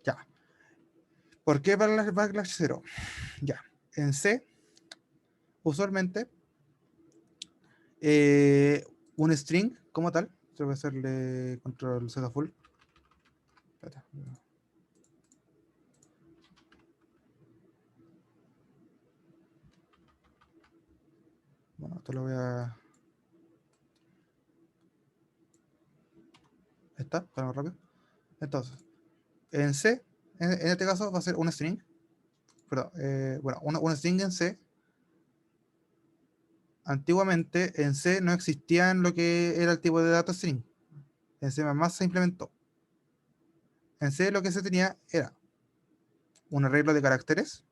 Ya. ¿Por qué backslash 0? Ya. En C, usualmente, un string como tal, tengo que hacerle control Z full. Espera. Bueno, esto lo voy a... Está, para más rápido. Entonces, en C, en este caso va a ser un string. Perdón, bueno, un string en C. Antiguamente en C no existían lo que era el tipo de data string. En C++ se implementó. En C lo que se tenía era un arreglo de caracteres,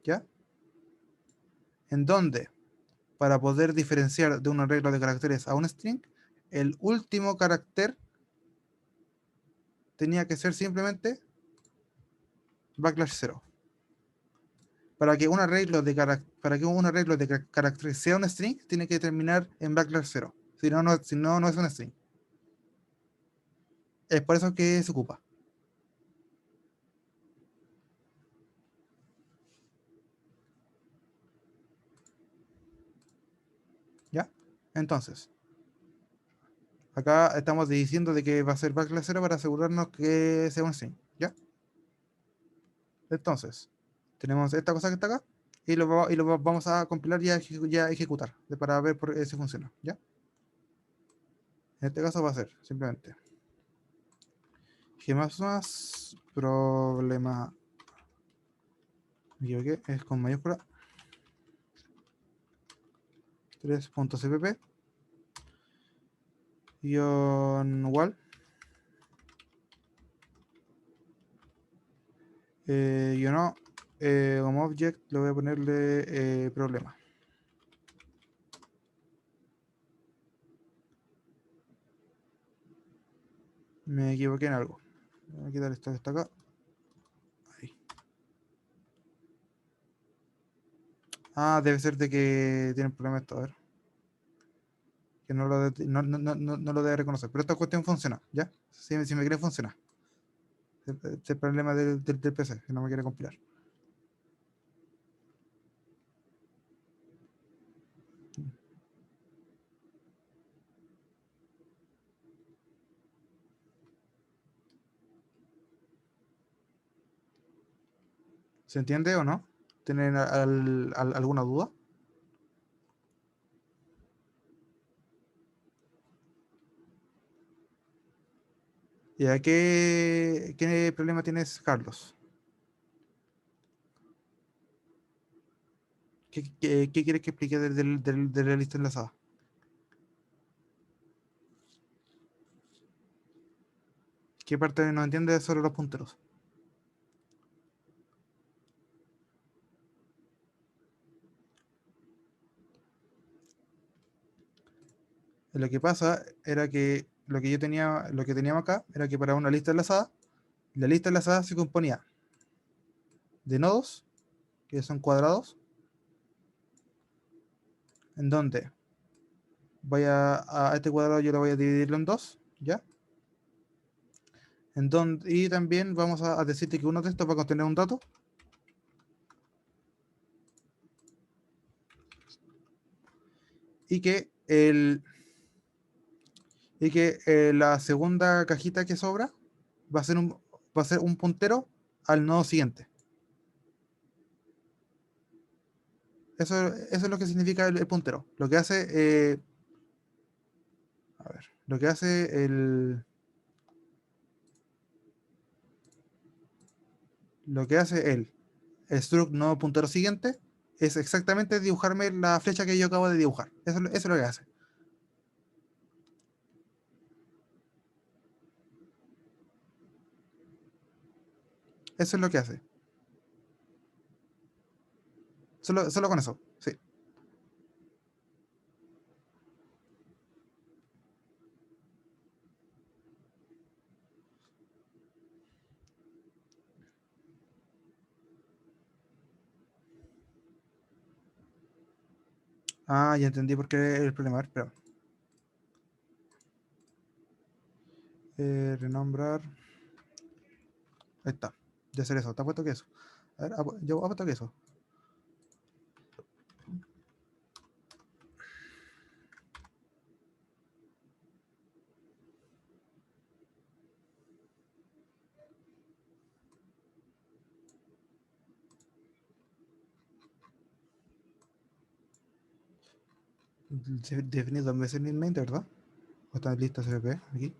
¿ya? En donde, para poder diferenciar de un arreglo de caracteres a un string, el último carácter tenía que ser simplemente backslash 0. Para que un arreglo de caracteres sea un string, tiene que terminar en backslash 0. Si no, no es un string. Es por eso que se ocupa. ¿Ya? Entonces, acá estamos diciendo de que va a ser backslash 0 para asegurarnos que sea un string. ¿Ya? Entonces, tenemos esta cosa que está acá y lo vamos a compilar y a ejecutar para ver si funciona. ¿Ya? En este caso va a ser simplemente g++ problema, me equivoqué, es con mayúscula 3.cpp wall no, como object le voy a ponerle problema. Me equivoqué en algo. Voy a quitar esto que está acá. Ahí. Ah, debe ser de que tiene un problema esto, a ver. Que no lo debe reconocer. Pero esta cuestión funciona, ¿ya? Si me quiere funcionar. Es el problema del PC, que no me quiere compilar. ¿Se entiende o no? ¿Tienen alguna duda? ¿Y a qué problema tienes, Carlos? ¿Qué quieres que explique de la lista enlazada? ¿Qué parte no entiendes sobre los punteros? Lo que pasa era que lo que teníamos acá era que para una lista enlazada La lista enlazada se componía de nodos, que son cuadrados, en donde voy a este cuadrado yo lo voy a dividirlo en dos, ¿ya? En donde, y también vamos a decirte que uno de estos va a contener un dato. Y que la segunda cajita que sobra va a ser un puntero al nodo siguiente. Eso es lo que significa el puntero. Lo que hace, a ver, lo que hace el struct nodo puntero siguiente es exactamente dibujarme la flecha que yo acabo de dibujar. Eso es lo que hace. Eso es lo que hace. Solo con eso, sí. Ah, ya entendí por qué el problema. A ver, espera. Renombrar. Ahí está. De hacer eso. ¿Te apuesto que eso? A ver, yo apuesto que eso. Definir dos veces en main, ¿de verdad? ¿O está lista CVP aquí?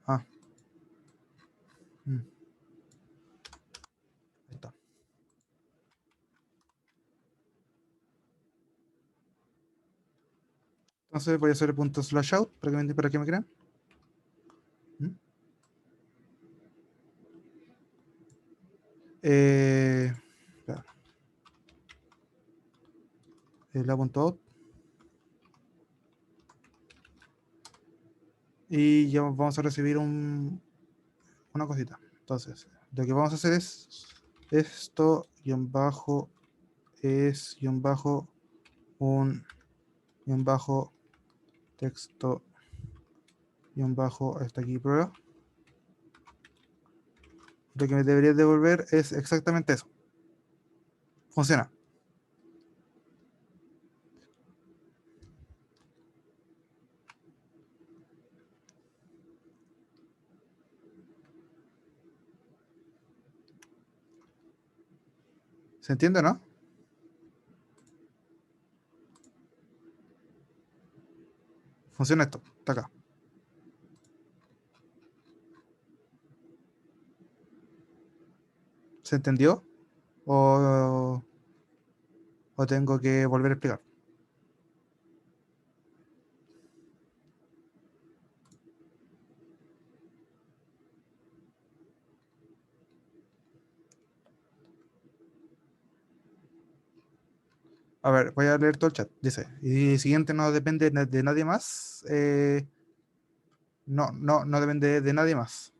Ah. Ahí está. Entonces voy a hacer el punto slash out para que me crean. Espera. La punto out. Y ya vamos a recibir una cosita. Entonces, lo que vamos a hacer es esto guión bajo es guión bajo un guión bajo texto guión bajo hasta aquí prueba. Lo que me debería devolver es exactamente eso. Funciona. ¿Se entiende, no? Funciona esto. Está acá. ¿Se entendió? ¿O tengo que volver a explicar? A ver, voy a leer todo el chat. Dice, y siguiente no depende de nadie más. No depende de nadie más.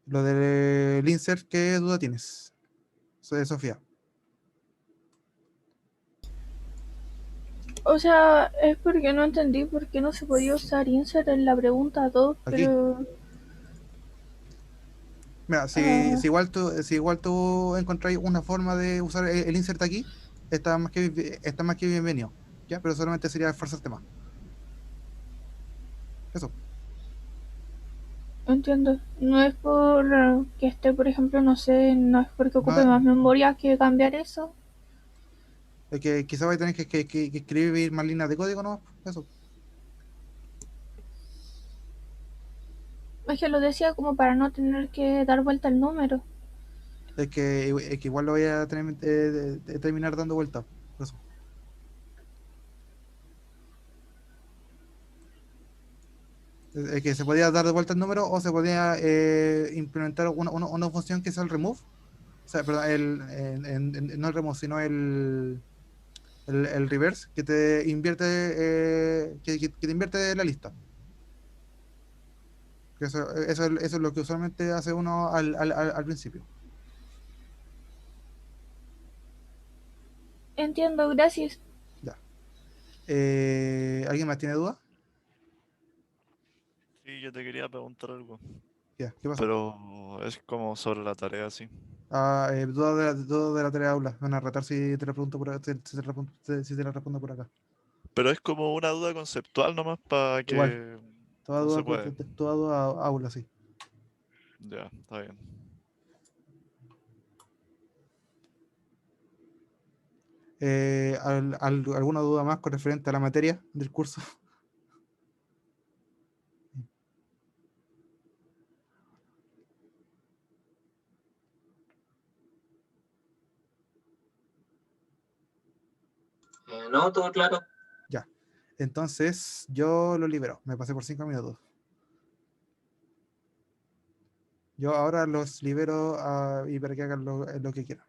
Lo del insert, ¿qué duda tienes? Soy Sofía. O sea, es porque no entendí por qué no se podía usar insert en la pregunta 2, Aquí. pero... Mira, si igual tú encontráis una forma de usar el insert aquí, está más que bienvenido. ¿Ya? Pero solamente sería esforzarte más. Eso. Entiendo. No es por que esté, por ejemplo, no sé, no es porque ocupe No, más memoria que cambiar eso. es que quizá vais a tener que escribir más líneas de código, ¿no? Eso. Es que lo decía como para no tener que dar vuelta el número. Es que igual lo voy a tener, terminar dando vueltas. Eso. Es que se podía dar de vuelta el número o se podía implementar una función que es el remove. O sea, perdón, no el remove, sino el reverse, que te invierte, que te invierte la lista. Que eso es lo que usualmente hace uno al principio. Entiendo, gracias. Ya. ¿Alguien más tiene dudas? Sí, yo te quería preguntar algo, Ya, ¿qué pasa? pero es como sobre la tarea, sí. Dudas de la tarea aula. Van a retar si te la pregunto por acá, si te la respondo por acá. Pero es como una duda conceptual nomás para Igual, que toda no se duda, puede. toda duda aula, sí. Ya, está bien. ¿Alguna duda más con referente a la materia del curso? No, todo claro. Ya. Entonces, yo lo libero. Me pasé por 5 minutos. Yo ahora los libero y para que hagan lo que quieran.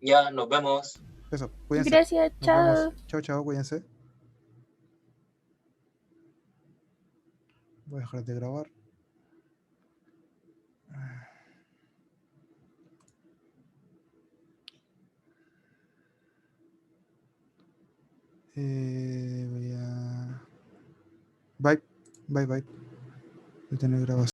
Ya, nos vemos. Eso, cuídense. Gracias, Nos vemos. chao. Chao, chao, cuídense. Voy a dejar de grabar. Voy a... Bye, bye, bye. Voy a tener grabación.